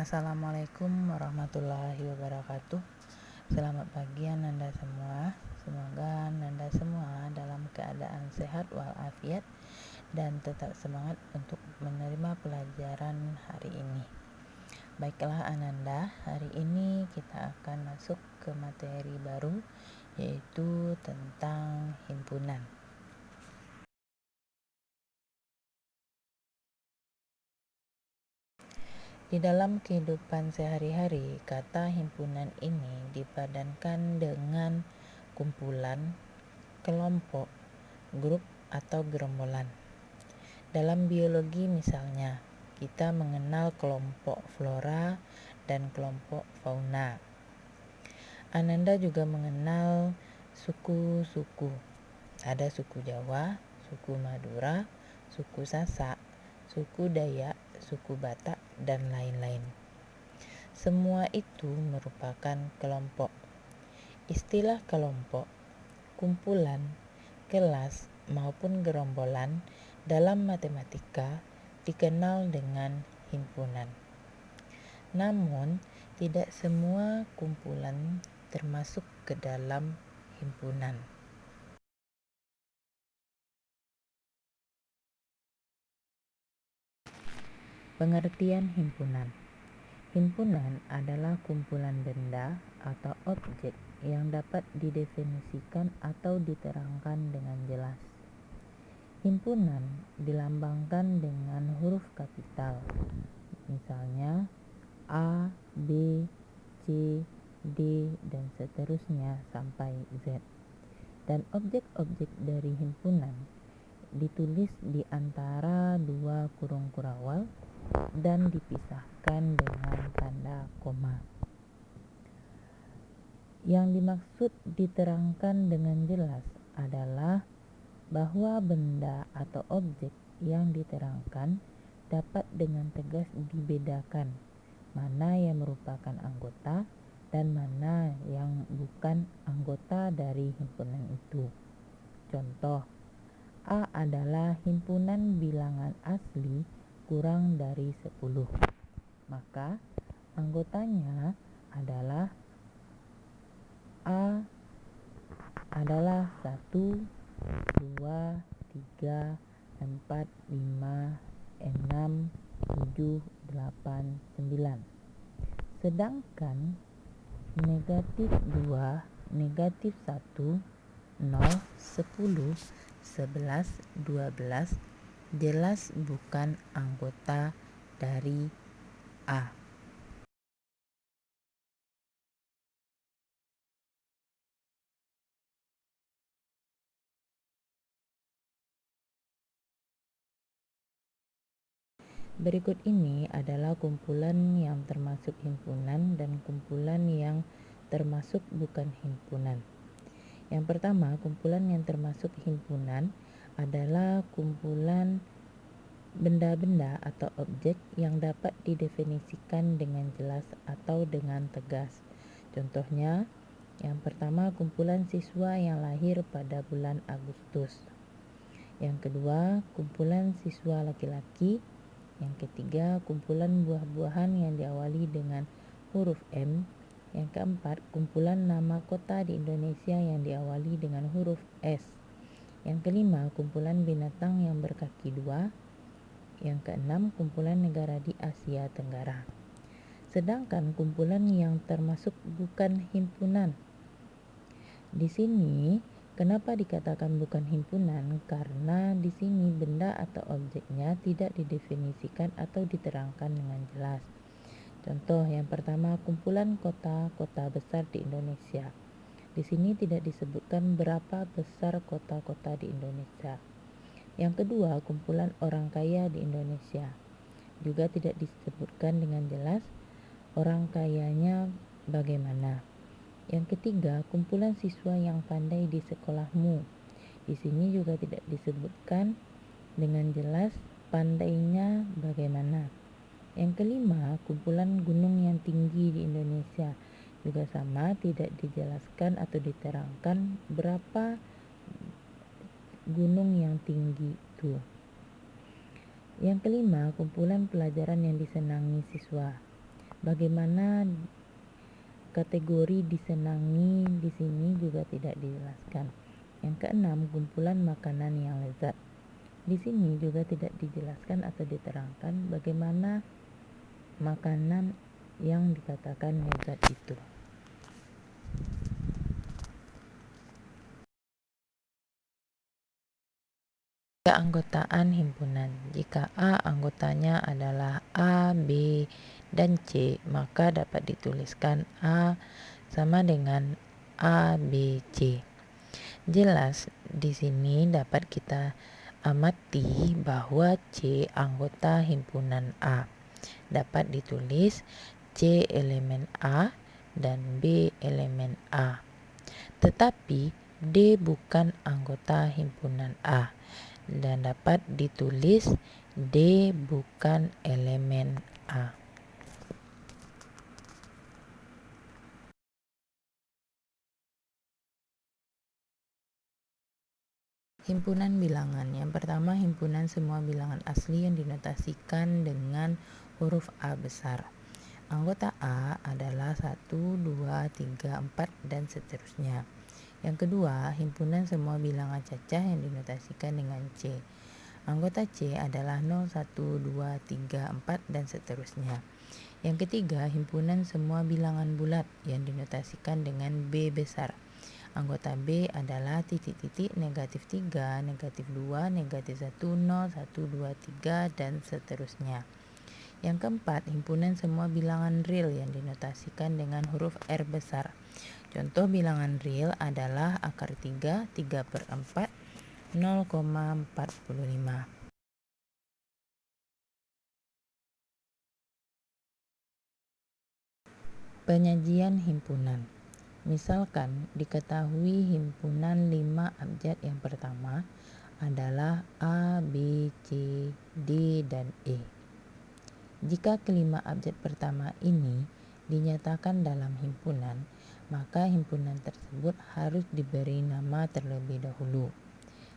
Assalamualaikum warahmatullahi wabarakatuh. Selamat pagi Ananda semua. Semoga Ananda semua dalam keadaan sehat walafiat dan tetap semangat untuk menerima pelajaran hari ini. Baiklah Ananda, hari ini kita akan masuk ke materi baru, yaitu tentang himpunan. Di dalam kehidupan sehari-hari, kata himpunan ini dipadankan dengan kumpulan, kelompok, grup, atau gerombolan. Dalam biologi misalnya, kita mengenal kelompok flora dan kelompok fauna. Ananda juga mengenal suku-suku. Ada suku Jawa, suku Madura, suku Sasak, suku Dayak, suku Batak, dan lain-lain. Semua itu merupakan kelompok. Istilah kelompok, kumpulan, kelas, maupun gerombolan dalam matematika dikenal dengan himpunan. Namun, tidak semua kumpulan termasuk ke dalam himpunan. Pengertian himpunan. Himpunan adalah kumpulan benda atau objek yang dapat didefinisikan atau diterangkan dengan jelas. Himpunan dilambangkan dengan huruf kapital, misalnya A, B, C, D, dan seterusnya sampai Z. Dan objek-objek dari himpunan ditulis di antara dua kurung kurawal dan dipisahkan dengan tanda koma. Yang dimaksud diterangkan dengan jelas adalah bahwa benda atau objek yang diterangkan dapat dengan tegas dibedakan mana yang merupakan anggota dan mana yang bukan anggota dari himpunan itu. Contoh, A adalah himpunan bilangan asli kurang dari 10. Maka anggotanya adalah A adalah 1, 2, 3, 4, 5, 6, 7, 8, 9. Sedangkan negatif 2, negatif 1, 0, 10, 11, 12 jelas bukan anggota dari A. Berikut ini adalah kumpulan yang termasuk himpunan dan kumpulan yang termasuk bukan himpunan. Yang pertama, kumpulan yang termasuk himpunan adalah kumpulan benda-benda atau objek yang dapat didefinisikan dengan jelas atau dengan tegas. Contohnya, yang pertama kumpulan siswa yang lahir pada bulan Agustus. Yang kedua, kumpulan siswa laki-laki. Yang ketiga, kumpulan buah-buahan yang diawali dengan huruf M. Yang keempat, kumpulan nama kota di Indonesia yang diawali dengan huruf S. Yang kelima, kumpulan binatang yang berkaki 2. Yang keenam, kumpulan negara di Asia Tenggara. Sedangkan kumpulan yang termasuk bukan himpunan. Di sini, kenapa dikatakan bukan himpunan? Karena di sini benda atau objeknya tidak didefinisikan atau diterangkan dengan jelas. Contoh yang pertama, kumpulan kota-kota besar di Indonesia. Di sini tidak disebutkan berapa besar kota-kota di Indonesia. Yang kedua, kumpulan orang kaya di Indonesia. Juga tidak disebutkan dengan jelas orang kayanya bagaimana. Yang ketiga, kumpulan siswa yang pandai di sekolahmu. Di sini juga tidak disebutkan dengan jelas pandainya bagaimana. Yang kelima, kumpulan gunung yang tinggi di Indonesia. Juga sama, tidak dijelaskan atau diterangkan berapa gunung yang tinggi itu. Yang kelima, kumpulan pelajaran yang disenangi siswa. Bagaimana kategori disenangi di sini juga tidak dijelaskan. Yang keenam, kumpulan makanan yang lezat. Di sini juga tidak dijelaskan atau diterangkan bagaimana makanan yang dikatakan lezat itu. Keanggotaan himpunan. Jika A anggotanya adalah A, B, dan C, maka dapat dituliskan A sama dengan A, B, C. Jelas di sini dapat kita amati bahwa C anggota himpunan A. Dapat ditulis C elemen A dan B elemen A. Tetapi D bukan anggota himpunan A dan dapat ditulis D bukan elemen A. Himpunan bilangan. Yang pertama, himpunan semua bilangan asli yang dinotasikan dengan huruf A besar. Anggota A adalah 1, 2, 3, 4, dan seterusnya. Yang kedua, himpunan semua bilangan cacah yang dinotasikan dengan C. Anggota C adalah 0, 1, 2, 3, 4, dan seterusnya. Yang ketiga, himpunan semua bilangan bulat yang dinotasikan dengan B besar. Anggota B adalah titik-titik, negatif 3, negatif 2, negatif 1, 0, 1, 2, 3, dan seterusnya. Yang keempat, himpunan semua bilangan real yang dinotasikan dengan huruf R besar. Contoh bilangan real adalah akar 3, 3/4, 0,45. Penyajian himpunan. Misalkan diketahui himpunan 5 abjad yang pertama adalah A, B, C, D, dan E. Jika kelima abjad pertama ini dinyatakan dalam himpunan, maka himpunan tersebut harus diberi nama terlebih dahulu.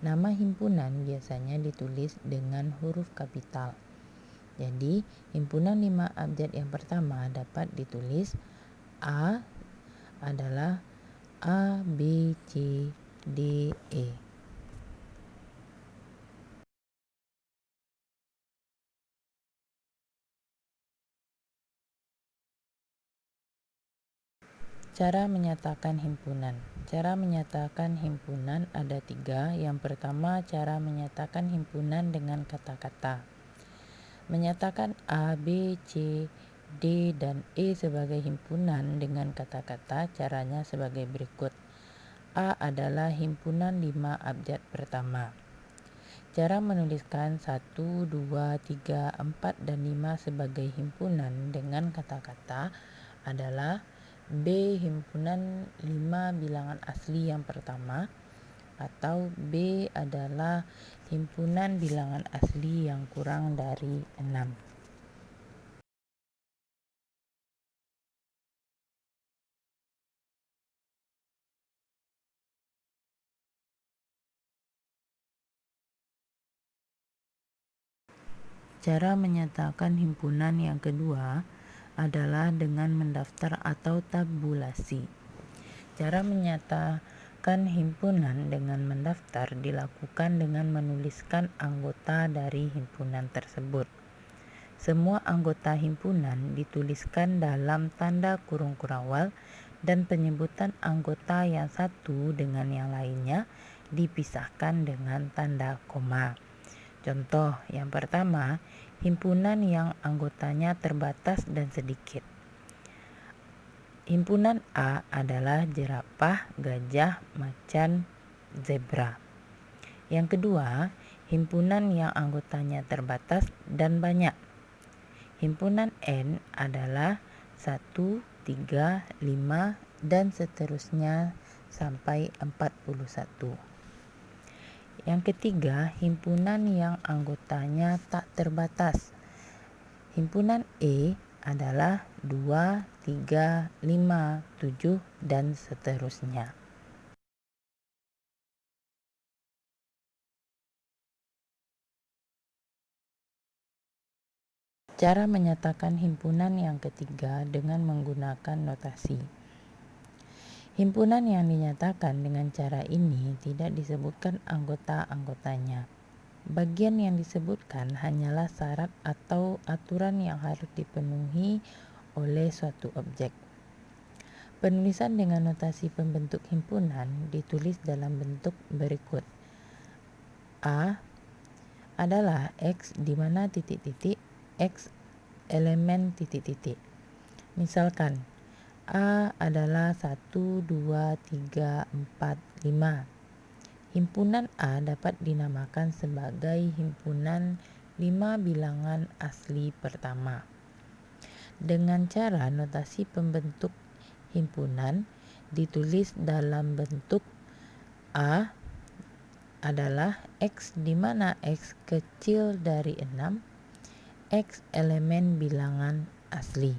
Nama himpunan biasanya ditulis dengan huruf kapital. Jadi, himpunan 5 abjad yang pertama dapat ditulis A adalah A, B, C, D, E. Cara menyatakan himpunan. Cara menyatakan himpunan ada 3. Yang pertama, cara menyatakan himpunan dengan kata-kata. Menyatakan A, B, C, D, dan E sebagai himpunan dengan kata-kata caranya sebagai berikut. A adalah himpunan 5 abjad pertama. Cara menuliskan 1, 2, 3, 4, dan 5 sebagai himpunan dengan kata-kata adalah B himpunan 5 bilangan asli yang pertama, atau B adalah himpunan bilangan asli yang kurang dari 6. Cara menyatakan himpunan yang kedua adalah dengan mendaftar atau tabulasi. Cara menyatakan himpunan dengan mendaftar dilakukan dengan menuliskan anggota dari himpunan tersebut. Semua anggota himpunan dituliskan dalam tanda kurung kurawal dan penyebutan anggota yang satu dengan yang lainnya dipisahkan dengan tanda koma. Contoh yang pertama, himpunan yang anggotanya terbatas dan sedikit. Himpunan A adalah jerapah, gajah, macan, zebra. Yang kedua, himpunan yang anggotanya terbatas dan banyak. Himpunan N adalah 1, 3, 5, dan seterusnya sampai 41. Yang ketiga, himpunan yang anggotanya tak terbatas. Himpunan E adalah 2, 3, 5, 7, dan seterusnya. Cara menyatakan himpunan yang ketiga dengan menggunakan notasi. Himpunan yang dinyatakan dengan cara ini tidak disebutkan anggota-anggotanya. Bagian yang disebutkan hanyalah syarat atau aturan yang harus dipenuhi oleh suatu objek. Penulisan dengan notasi pembentuk himpunan ditulis dalam bentuk berikut. A adalah X di mana titik-titik X elemen titik-titik. Misalkan A adalah 1, 2, 3, 4, 5. Himpunan A dapat dinamakan sebagai himpunan 5 bilangan asli pertama. Dengan cara notasi pembentuk himpunan ditulis dalam bentuk A adalah X di mana X kecil dari 6, X elemen bilangan asli.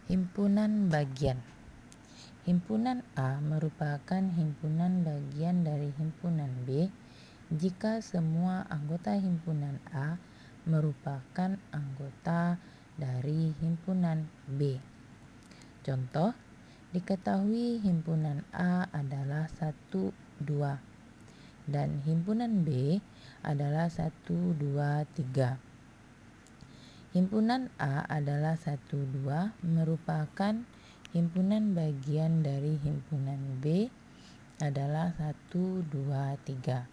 Himpunan bagian. Himpunan A merupakan himpunan bagian dari himpunan B jika semua anggota himpunan A merupakan anggota dari himpunan B. Contoh, diketahui himpunan A adalah 1, 2 dan himpunan B adalah 1, 2, 3. Himpunan A adalah 1, 2 merupakan himpunan bagian dari himpunan B adalah 1, 2, 3.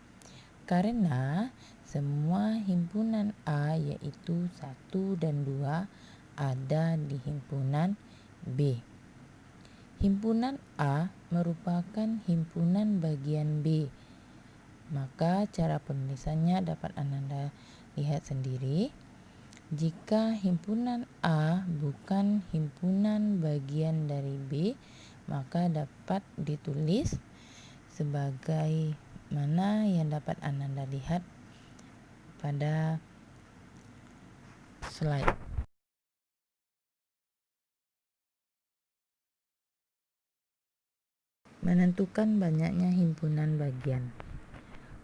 Karena semua himpunan A yaitu 1 dan 2 ada di himpunan B. Himpunan A merupakan himpunan bagian B. Maka cara penulisannya dapat Anda lihat sendiri. Jika himpunan A bukan himpunan bagian dari B, maka dapat ditulis sebagai mana yang dapat Anda lihat pada slide. Menentukan banyaknya himpunan bagian.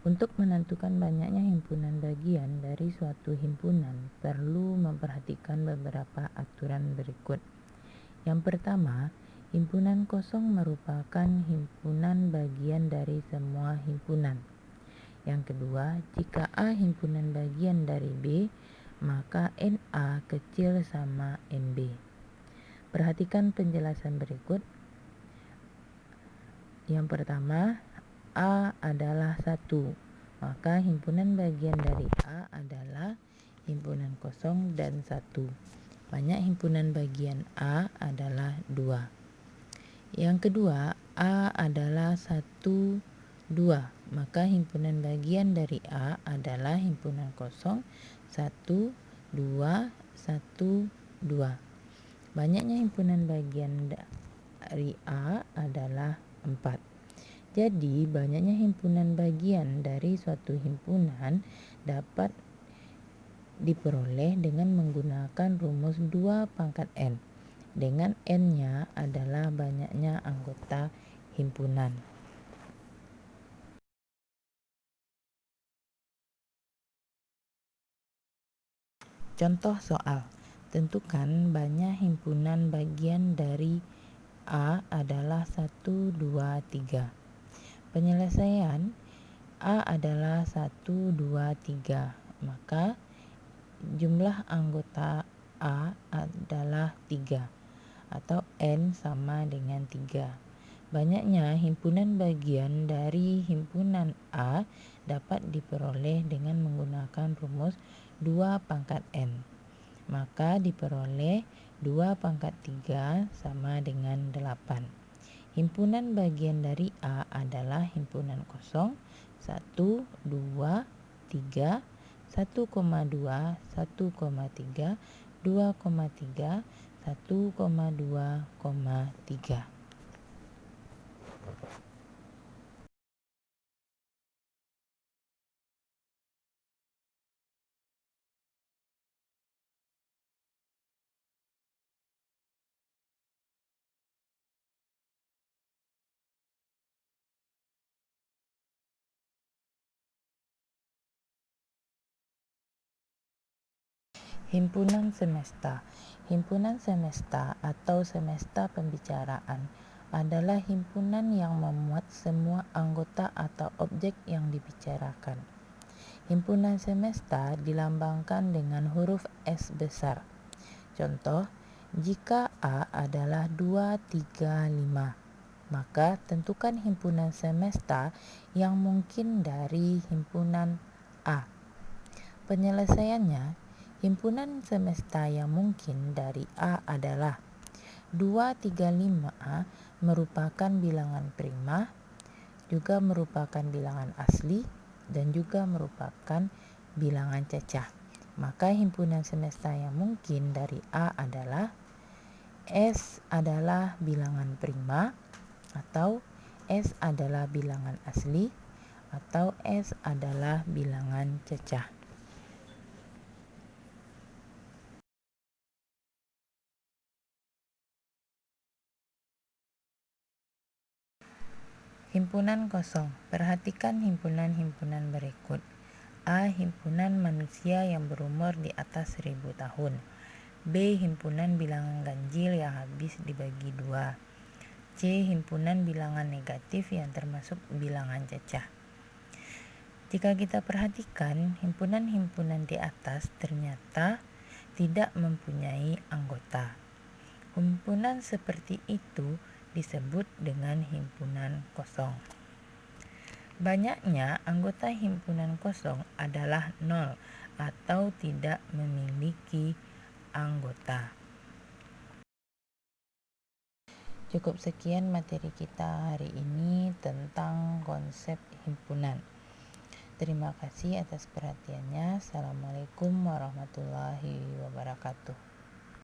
Untuk menentukan banyaknya himpunan bagian dari suatu himpunan, perlu memperhatikan beberapa aturan berikut. Yang pertama, himpunan kosong merupakan himpunan bagian dari semua himpunan. Yang kedua, jika A himpunan bagian dari B, maka NA kecil sama NB. Perhatikan penjelasan berikut. Yang pertama, A adalah 1, maka himpunan bagian dari A adalah himpunan kosong dan 1. Banyak himpunan bagian A adalah 2. Yang kedua, A adalah 1, 2, maka himpunan bagian dari A adalah himpunan kosong 1, 2, 1, 2. Banyaknya himpunan bagian dari A adalah 4. Jadi, banyaknya himpunan bagian dari suatu himpunan dapat diperoleh dengan menggunakan rumus 2 pangkat N, dengan N-nya adalah banyaknya anggota himpunan. Contoh soal, tentukan banyak himpunan bagian dari A adalah 1, 2, 3. Penyelesaian A adalah 1, 2, 3, maka jumlah anggota A adalah 3 atau N sama dengan 3. Banyaknya himpunan bagian dari himpunan A dapat diperoleh dengan menggunakan rumus 2 pangkat N. Maka diperoleh 2 pangkat 3 sama dengan 8. Himpunan bagian dari A adalah himpunan kosong 1, 2, 3, 1,2, 1,3, 2,3, 1,2,3. Himpunan semesta. Himpunan semesta atau semesta pembicaraan adalah himpunan yang memuat semua anggota atau objek yang dibicarakan. Himpunan semesta dilambangkan dengan huruf S besar. Contoh, jika A adalah 2, 3, 5, maka tentukan himpunan semesta yang mungkin dari himpunan A. Penyelesaiannya, himpunan semesta yang mungkin dari A adalah 2, 3, 5 merupakan bilangan prima, juga merupakan bilangan asli, dan juga merupakan bilangan cacah. Maka himpunan semesta yang mungkin dari A adalah S adalah bilangan prima, atau S adalah bilangan asli, atau S adalah bilangan cacah. Himpunan kosong. Perhatikan himpunan-himpunan berikut. A. Himpunan manusia yang berumur di atas 1000 tahun. B. Himpunan bilangan ganjil yang habis dibagi 2. C. Himpunan bilangan negatif yang termasuk bilangan cacah. Jika kita perhatikan, himpunan-himpunan di atas ternyata tidak mempunyai anggota. Himpunan seperti itu disebut dengan himpunan kosong. Banyaknya anggota himpunan kosong adalah 0 atau tidak memiliki anggota. Cukup sekian materi kita hari ini tentang konsep himpunan. Terima kasih atas perhatiannya. Assalamualaikum warahmatullahi wabarakatuh.